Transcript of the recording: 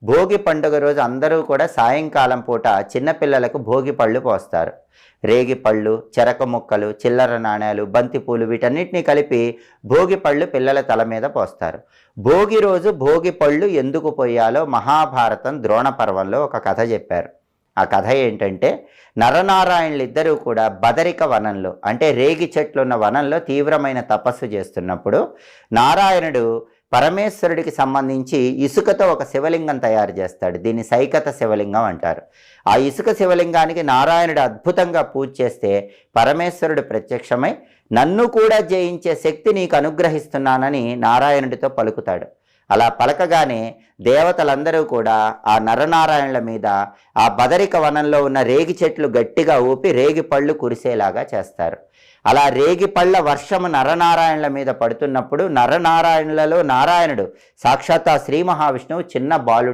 భోగి పండుగ రోజు అందరూ కూడా సాయంకాలం పూట చిన్నపిల్లలకు భోగి పళ్ళు పోస్తారు. రేగి పళ్ళు, చెరక ముక్కలు, చిల్లర నాణేలు, బంతిపూలు వీటన్నిటిని కలిపి భోగి పళ్ళు పిల్లల తల మీద పోస్తారు. భోగి రోజు భోగి పళ్ళు ఎందుకు పోయాలో మహాభారతం ద్రోణ పర్వంలో ఒక కథ చెప్పారు. ఆ కథ ఏంటంటే, నరనారాయణులిద్దరూ కూడా బదరిక వనంలో, అంటే రేగి చెట్లున్న వనంలో తీవ్రమైన తపస్సు చేస్తున్నప్పుడు నారాయణుడు పరమేశ్వరుడికి సంబంధించి ఇసుకతో ఒక శివలింగం తయారు చేస్తాడు. దీన్ని సైకత శివలింగం అంటారు. ఆ ఇసుక శివలింగానికి నారాయణుడు అద్భుతంగా పూజ చేస్తే పరమేశ్వరుడు ప్రత్యక్షమై నన్ను కూడా జయించే శక్తి నీకు అనుగ్రహిస్తున్నానని నారాయణుడితో పలుకుతాడు. అలా పలకగానే దేవతలందరూ కూడా ఆ నరనారాయణుల మీద ఆ బదరిక వనంలో ఉన్న రేగి చెట్లు గట్టిగా ఊపి రేగి పళ్ళు కురిసేలాగా చేస్తారు. అలా రేగి పళ్ళ వర్షము నరనారాయణుల మీద పడుతున్నప్పుడు నరనారాయణులలో నారాయణుడు సాక్షాత్ శ్రీ మహావిష్ణువు చిన్న బాలుడు.